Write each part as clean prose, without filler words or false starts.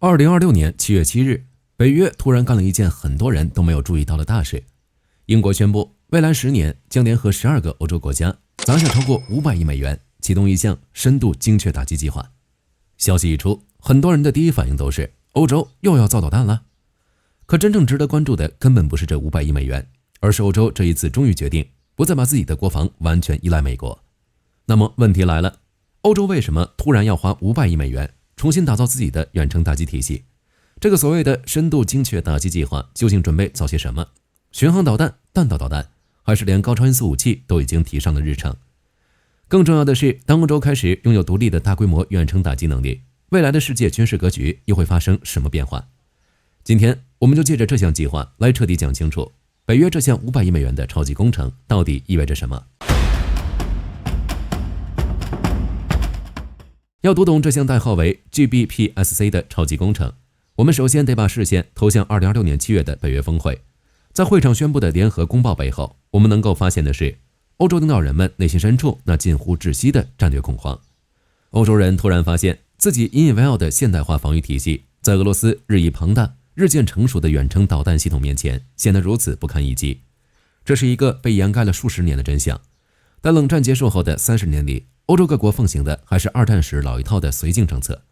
2026年7月7日，北约突然干了一件很多人都没有注意到的大事。英国宣布，未来10年将联合12个欧洲国家砸下超过500亿美元，启动一项深度精确打击计划。消息一出，很多人的第一反应都是欧洲又要造导弹了。可真正值得关注的根本不是这500亿美元，而是欧洲这一次终于决定不再把自己的国防完全依赖美国。那么问题来了，欧洲为什么突然要花500亿美元重新打造自己的远程打击体系？这个所谓的深度精确打击计划究竟准备造些什么？巡航导弹、弹道导弹，还是连高超音速武器都已经提上了日程？更重要的是，当欧洲开始拥有独立的大规模远程打击能力，未来的世界军事格局又会发生什么变化？今天我们就借着这项计划来彻底讲清楚，北约这项500亿美元的超级工程到底意味着什么。要读懂这项代号为 GBPSC 的超级工程，我们首先得把视线投向2026年7月的北约峰会。在会场宣布的联合公报背后，我们能够发现的是，欧洲领导人们内心深处那近乎窒息的战略恐慌。欧洲人突然发现自己引以为傲的现代化防御体系，在俄罗斯日益庞大、日渐成熟的远程导弹系统面前显得如此不堪一击。这是一个被掩盖了数十年的真相。在冷战结束后的30年里，欧洲各国奉行的还是二战时老一套的绥靖政策。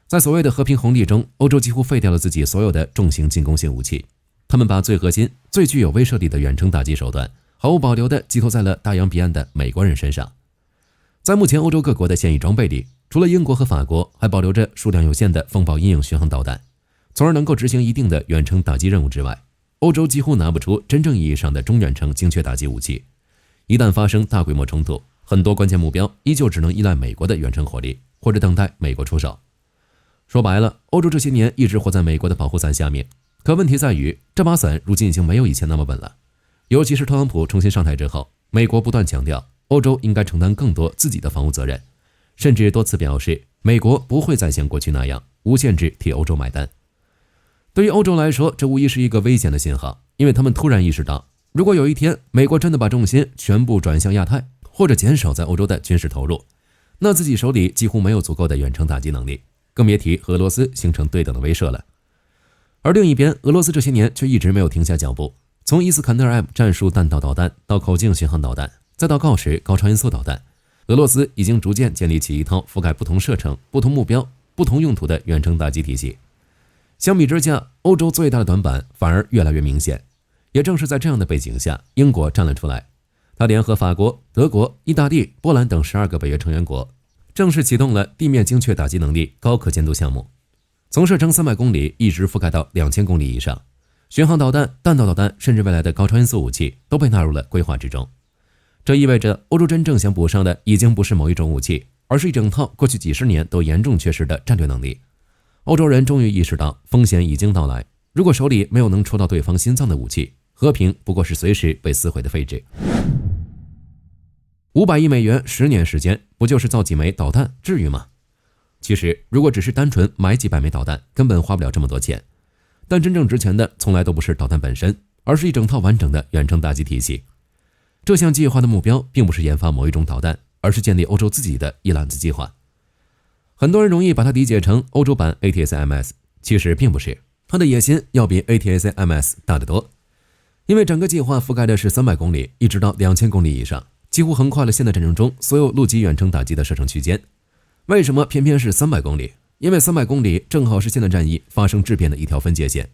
在所谓的和平红利中，欧洲几乎废掉了自己所有的重型进攻性武器，他们把最核心、最具有威慑力的远程打击手段毫无保留地寄托在了大洋彼岸的美国人身上。在目前欧洲各国的现役装备里，除了英国和法国还保留着数量有限的风暴阴影巡航导弹，从而能够执行一定的远程打击任务之外，欧洲几乎拿不出真正意义上的中远程精确打击武器。一旦发生大规模冲突，很多关键目标依旧只能依赖美国的远程火力，或者等待美国出手。说白了，欧洲这些年一直活在美国的保护伞下面，可问题在于，这把伞如今已经没有以前那么稳了。尤其是特朗普重新上台之后，美国不断强调欧洲应该承担更多自己的防务责任，甚至多次表示美国不会再像过去那样无限制替欧洲买单。对于欧洲来说，这无疑是一个危险的信号，因为他们突然意识到，如果有一天美国真的把重心全部转向亚太，或者减少在欧洲的军事投入，那自己手里几乎没有足够的远程打击能力，更别提和俄罗斯形成对等的威慑了。而另一边，俄罗斯这些年却一直没有停下脚步，从伊斯坎德尔 M 战术弹道导弹到口径巡航导弹，再到锆石高超音速导弹，俄罗斯已经逐渐建立起一套覆盖不同射程、不同目标、不同用途的远程打击体系。相比之下，欧洲最大的短板反而越来越明显。也正是在这样的背景下，英国站了出来，他联合法国、德国、意大利、波兰等12个北约成员国，正式启动了地面精确打击能力高可见度项目，从射程300公里一直覆盖到2000公里以上。巡航导弹、弹道导弹，甚至未来的高超音速武器都被纳入了规划之中。这意味着欧洲真正想补上的已经不是某一种武器，而是一整套过去几十年都严重缺失的战略能力。欧洲人终于意识到风险已经到来，如果手里没有能戳到对方心脏的武器，和平不过是随时被撕毁的废纸。500亿美元10年时间，不就是造几枚导弹，至于吗？其实如果只是单纯买几百枚导弹，根本花不了这么多钱。但真正值钱的从来都不是导弹本身，而是一整套完整的远程打击体系。这项计划的目标并不是研发某一种导弹，而是建立欧洲自己的一揽子计划。很多人容易把它理解成欧洲版 ATACMS， 其实并不是，它的野心要比 ATACMS 大得多。因为整个计划覆盖的是300公里一直到2000公里以上，几乎横跨了现代战争中所有陆基远程打击的射程区间。为什么偏偏是300公里？因为300公里正好是现代战役发生质变的一条分界线。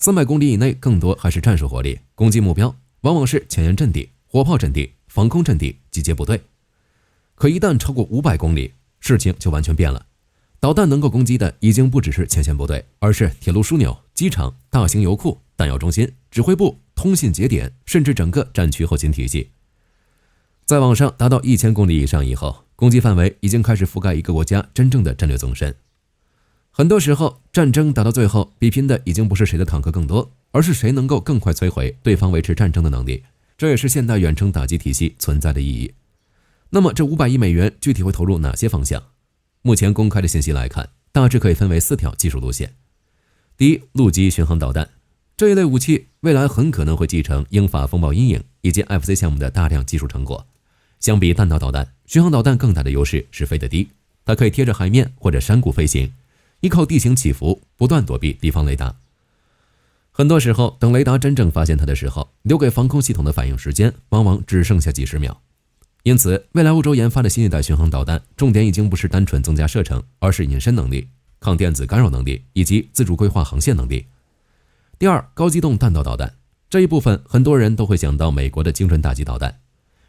300公里以内更多还是战术火力，攻击目标往往是前沿阵地、火炮阵地、防空阵地、集结部队。可一旦超过500公里，事情就完全变了。导弹能够攻击的已经不只是前线部队，而是铁路枢纽、机场、大型油库、弹药中心、指挥部、通信节点，甚至整个战区后勤体系。再往上达到1000公里以上以后，攻击范围已经开始覆盖一个国家真正的战略纵深。很多时候，战争打到最后，比拼的已经不是谁的坦克更多，而是谁能够更快摧毁对方维持战争的能力。这也是现代远程打击体系存在的意义。那么这500亿美元具体会投入哪些方向？目前公开的信息来看，大致可以分为4条技术路线。第一，陆基巡航导弹。这一类武器未来很可能会继承英法风暴阴影以及 FC 项目的大量技术成果。相比弹道导弹，巡航导弹更大的优势是飞得低，它可以贴着海面或者山谷飞行，依靠地形起伏不断躲避敌方雷达。很多时候，等雷达真正发现它的时候，留给防空系统的反应时间往往只剩下几十秒。因此，未来欧洲研发的新一代巡航导弹，重点已经不是单纯增加射程，而是隐身能力、抗电子干扰能力以及自主规划航线能力。第二，高机动弹道导弹这一部分，很多人都会想到美国的精准打击导弹。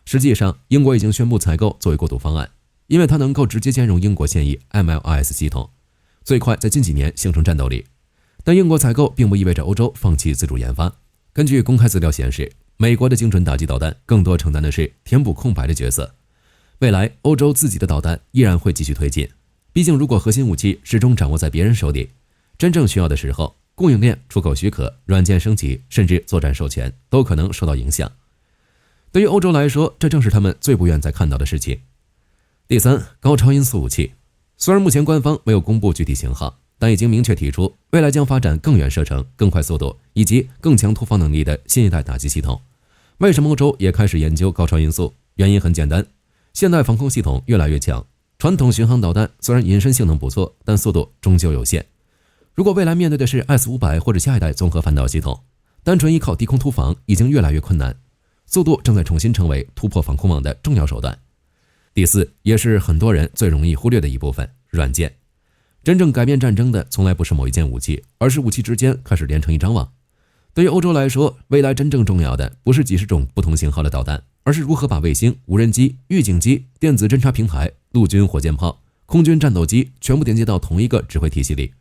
实际上，英国已经宣布采购作为过渡方案，因为它能够直接兼容英国现役 MLRS 系统，最快在近几年形成战斗力。但英国采购并不意味着欧洲放弃自主研发。根据公开资料显示，美国的精准打击导弹更多承担的是填补空白的角色。未来，欧洲自己的导弹依然会继续推进。毕竟，如果核心武器始终掌握在别人手里，真正需要的时候，供应链、出口许可、软件升级，甚至作战授权都可能受到影响。对于欧洲来说，这正是他们最不愿再看到的事情。第三，高超音速武器。虽然目前官方没有公布具体型号，但已经明确提出未来将发展更远射程、更快速度以及更强突防能力的新一代打击系统。为什么欧洲也开始研究高超音速？原因很简单，现代防空系统越来越强，传统巡航导弹虽然隐身性能不错，但速度终究有限。如果未来面对的是 S500 或者下一代综合反导系统，单纯依靠低空突防已经越来越困难，速度正在重新成为突破防空网的重要手段。第四，也是很多人最容易忽略的一部分，软件。真正改变战争的从来不是某一件武器，而是武器之间开始连成一张网。对于欧洲来说，未来真正重要的不是几十种不同型号的导弹，而是如何把卫星、无人机、预警机、电子侦察平台、陆军火箭炮、空军战斗机全部连接到同一个指挥体系里。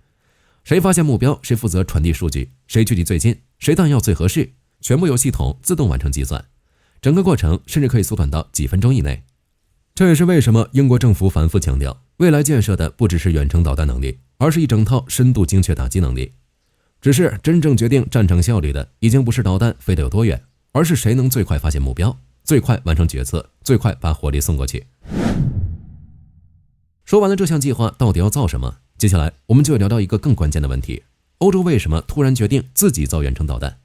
谁发现目标，谁负责传递数据，谁距离最近，谁弹药最合适，全部由系统自动完成计算。整个过程甚至可以缩短到几分钟以内。这也是为什么英国政府反复强调，未来建设的不只是远程导弹能力，而是一整套深度精确打击能力。只是真正决定战场效率的，已经不是导弹飞得有多远，而是谁能最快发现目标，最快完成决策，最快把火力送过去。说完了这项计划到底要造什么，接下来我们就聊到一个更关键的问题：欧洲为什么突然决定自己造远程导弹？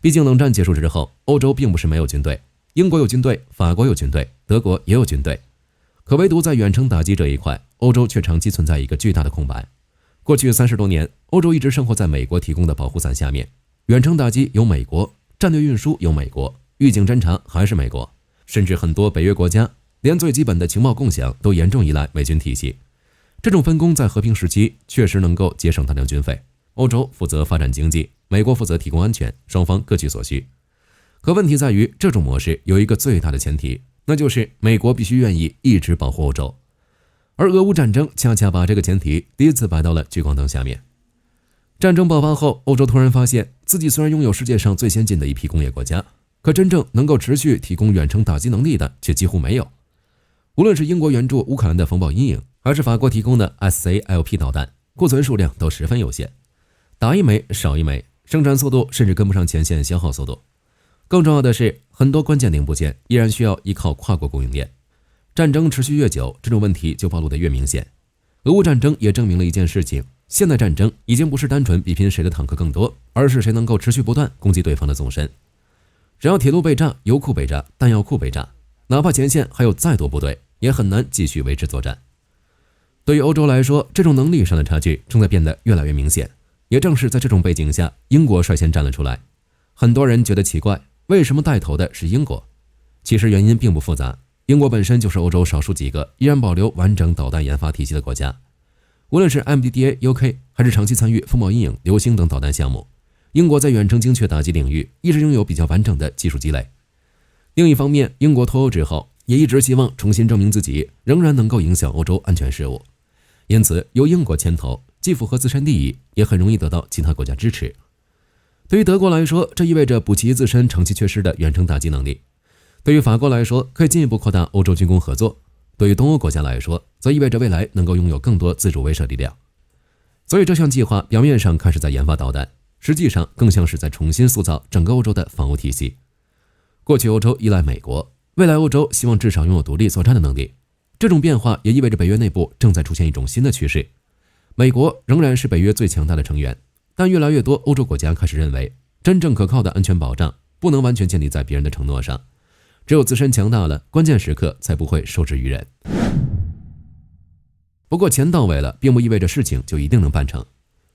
毕竟冷战结束之后，欧洲并不是没有军队，英国有军队，法国有军队，德国也有军队。可唯独在远程打击这一块，欧洲却长期存在一个巨大的空白。过去30多年，欧洲一直生活在美国提供的保护伞下面，远程打击由美国，战略运输由美国，预警侦察还是美国，甚至很多北约国家连最基本的情报共享都严重依赖美军体系。这种分工在和平时期确实能够节省大量军费，欧洲负责发展经济，美国负责提供安全，双方各取所需。可问题在于，这种模式有一个最大的前提，那就是美国必须愿意一直保护欧洲。而俄乌战争恰恰把这个前提第一次摆到了聚光灯下面。战争爆发后，欧洲突然发现自己虽然拥有世界上最先进的一批工业国家，可真正能够持续提供远程打击能力的却几乎没有。无论是英国援助乌克兰的风暴阴影，还是法国提供的 SALP 导弹，库存数量都十分有限，打一枚少一枚，生产速度甚至跟不上前线消耗速度。更重要的是，很多关键零部件依然需要依靠跨国供应链。战争持续越久，这种问题就暴露得越明显。俄乌战争也证明了一件事情，现代战争已经不是单纯比拼谁的坦克更多，而是谁能够持续不断攻击对方的纵深。只要铁路被炸，油库被炸，弹药库被炸，哪怕前线还有再多部队，也很难继续维持作战。对于欧洲来说，这种能力上的差距正在变得越来越明显。也正是在这种背景下，英国率先站了出来。很多人觉得奇怪，为什么带头的是英国？其实原因并不复杂，英国本身就是欧洲少数几个依然保留完整导弹研发体系的国家。无论是 MBDA UK 还是长期参与风暴阴影、流星等导弹项目，英国在远程精确打击领域一直拥有比较完整的技术积累。另一方面，英国脱欧之后，也一直希望重新证明自己仍然能够影响欧洲安全事务，因此由英国牵头，既符合自身利益，也很容易得到其他国家支持。对于德国来说，这意味着补齐自身长期缺失的远程打击能力；对于法国来说，可以进一步扩大欧洲军工合作；对于东欧国家来说，则意味着未来能够拥有更多自主威慑力量。所以这项计划表面上看是在研发导弹，实际上更像是在重新塑造整个欧洲的防务体系。过去欧洲依赖美国，未来欧洲希望至少拥有独立作战的能力。这种变化也意味着北约内部正在出现一种新的趋势。美国仍然是北约最强大的成员，但越来越多欧洲国家开始认为，真正可靠的安全保障不能完全建立在别人的承诺上，只有自身强大了，关键时刻才不会受制于人。不不过钱到位了，并不意味着事情就一定能办成。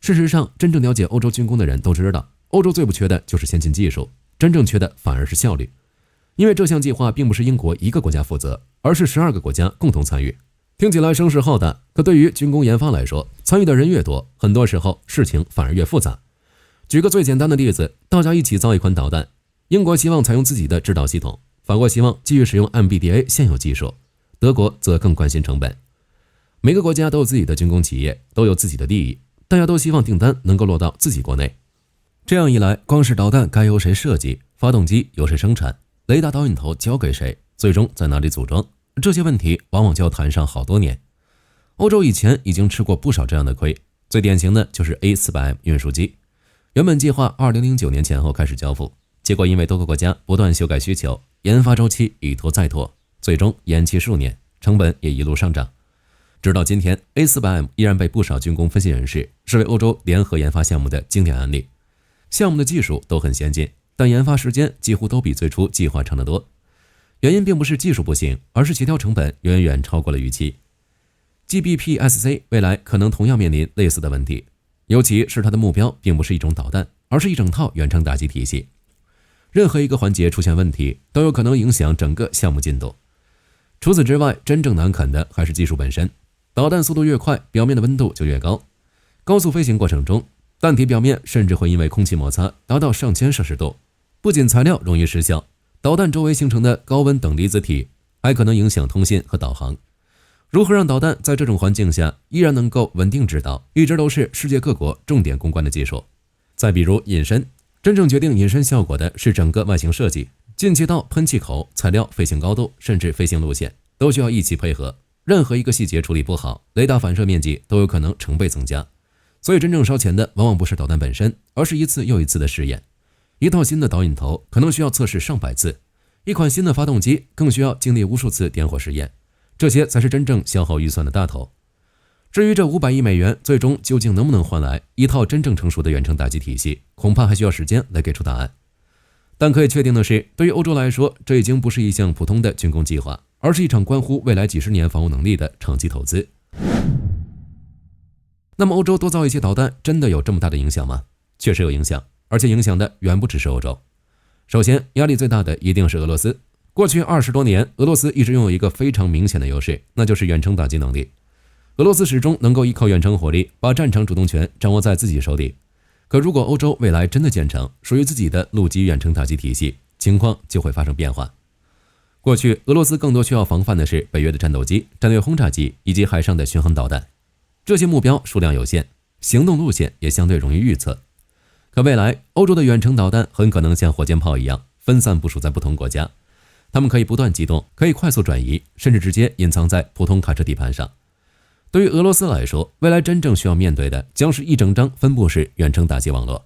事实上，真正了解欧洲军工的人都知道，欧洲最不缺的就是先进技术，真正缺的反而是效率。因为这项计划并不是英国一个国家负责，而是12个国家共同参与。听起来声势浩大，可对于军工研发来说，参与的人越多，很多时候事情反而越复杂。举个最简单的例子，大家一起造一款导弹，英国希望采用自己的制导系统，法国希望继续使用 MBDA 现有技术，德国则更关心成本。每个国家都有自己的军工企业，都有自己的利益，大家都希望订单能够落到自己国内。这样一来，光是导弹该由谁设计，发动机由谁生产，雷达导引头交给谁，最终在哪里组装，这些问题往往就要谈上好多年。欧洲以前已经吃过不少这样的亏，最典型的就是 A400M 运输机，原本计划2009年前后开始交付，结果因为多个国家不断修改需求，研发周期一拖再拖，最终延期数年，成本也一路上涨。直到今天 A400M 依然被不少军工分析人士视为欧洲联合研发项目的经典案例。项目的技术都很先进，但研发时间几乎都比最初计划长得多。原因并不是技术不行，而是协调成本远远超过了预期。GBPSC 未来可能同样面临类似的问题，尤其是它的目标并不是一种导弹，而是一整套远程打击体系。任何一个环节出现问题，都有可能影响整个项目进度。除此之外，真正难啃的还是技术本身。导弹速度越快，表面的温度就越高。高速飞行过程中，弹体表面甚至会因为空气摩擦达到上千摄氏度，不仅材料容易失效，导弹周围形成的高温等离子体还可能影响通信和导航。如何让导弹在这种环境下依然能够稳定制导，一直都是世界各国重点攻关的技术。再比如隐身，真正决定隐身效果的是整个外形设计，进气道、喷气口、材料、飞行高度，甚至飞行路线都需要一起配合。任何一个细节处理不好，雷达反射面积都有可能成倍增加。所以真正烧钱的往往不是导弹本身，而是一次又一次的试验。一套新的导引头可能需要测试上百次，一款新的发动机更需要经历无数次点火试验，这些才是真正消耗预算的大头。至于这500亿美元最终究竟能不能换来一套真正成熟的远程打击体系，恐怕还需要时间来给出答案。但可以确定的是，对于欧洲来说，这已经不是一项普通的军工计划，而是一场关乎未来几十年防务能力的长期投资。那么欧洲多造一些导弹真的有这么大的影响吗？确实有影响，而且影响的远不只是欧洲。首先，压力最大的一定是俄罗斯。过去20多年，俄罗斯一直拥有一个非常明显的优势，那就是远程打击能力。俄罗斯始终能够依靠远程火力把战场主动权掌握在自己手里。可如果欧洲未来真的建成属于自己的陆基远程打击体系，情况就会发生变化。过去，俄罗斯更多需要防范的是北约的战斗机、战略轰炸机以及海上的巡航导弹。这些目标数量有限，行动路线也相对容易预测。可未来，欧洲的远程导弹很可能像火箭炮一样分散部署在不同国家，它们可以不断机动，可以快速转移，甚至直接隐藏在普通卡车底盘上。对于俄罗斯来说，未来真正需要面对的将是一整张分布式远程打击网络。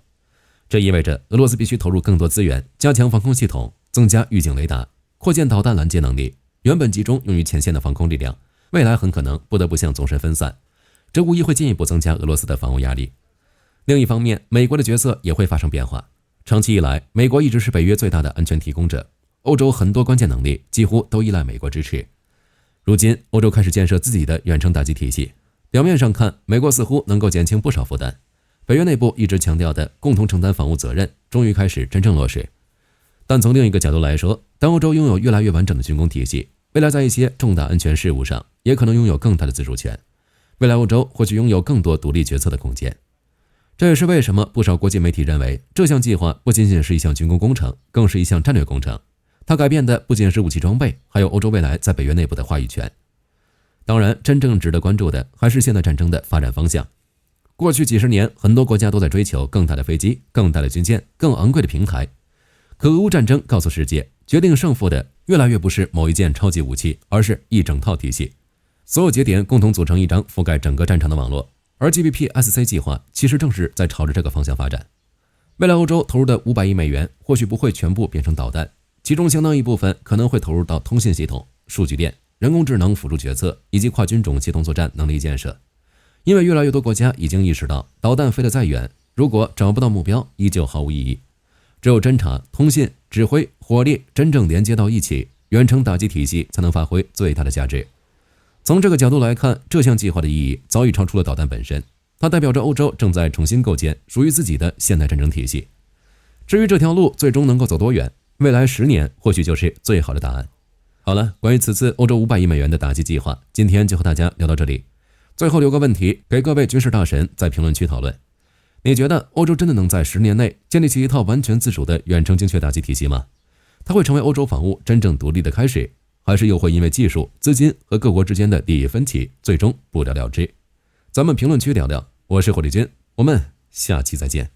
这意味着俄罗斯必须投入更多资源，加强防空系统，增加预警雷达，扩建导弹拦截能力。原本集中用于前线的防空力量，未来很可能不得不向纵深分散，这无疑会进一步增加俄罗斯的防务压力。另一方面，美国的角色也会发生变化。长期以来，美国一直是北约最大的安全提供者，欧洲很多关键能力几乎都依赖美国支持。如今，欧洲开始建设自己的远程打击体系，表面上看，美国似乎能够减轻不少负担。北约内部一直强调的共同承担防务责任，终于开始真正落实。但从另一个角度来说，当欧洲拥有越来越完整的军工体系，未来在一些重大安全事务上，也可能拥有更大的自主权。未来欧洲或许拥有更多独立决策的空间。这也是为什么不少国际媒体认为，这项计划不仅仅是一项军工工程，更是一项战略工程。它改变的不仅是武器装备，还有欧洲未来在北约内部的话语权。当然，真正值得关注的还是现代战争的发展方向。过去几十年，很多国家都在追求更大的飞机、更大的军舰、更昂贵的平台。可俄乌战争告诉世界，决定胜负的越来越不是某一件超级武器，而是一整套体系。所有节点共同组成一张覆盖整个战场的网络，而 GBPSC 计划其实正是在朝着这个方向发展。未来欧洲投入的500亿美元或许不会全部变成导弹，其中相当一部分可能会投入到通信系统、数据链、人工智能辅助决策以及跨军种协同作战能力建设。因为越来越多国家已经意识到，导弹飞得再远，如果找不到目标，依旧毫无意义。只有侦察、通信、指挥、火力真正连接到一起，远程打击体系才能发挥最大的价值。从这个角度来看，这项计划的意义早已超出了导弹本身，它代表着欧洲正在重新构建属于自己的现代战争体系。至于这条路最终能够走多远，未来10年或许就是最好的答案。好了，关于此次欧洲500亿美元的打击计划，今天就和大家聊到这里。最后留个问题给各位军事大神在评论区讨论：你觉得欧洲真的能在10年内建立起一套完全自主的远程精确打击体系吗？它会成为欧洲防务真正独立的开始，还是又会因为技术、资金和各国之间的利益分歧，最终不了了之？咱们评论区聊聊。我是火力军，我们下期再见。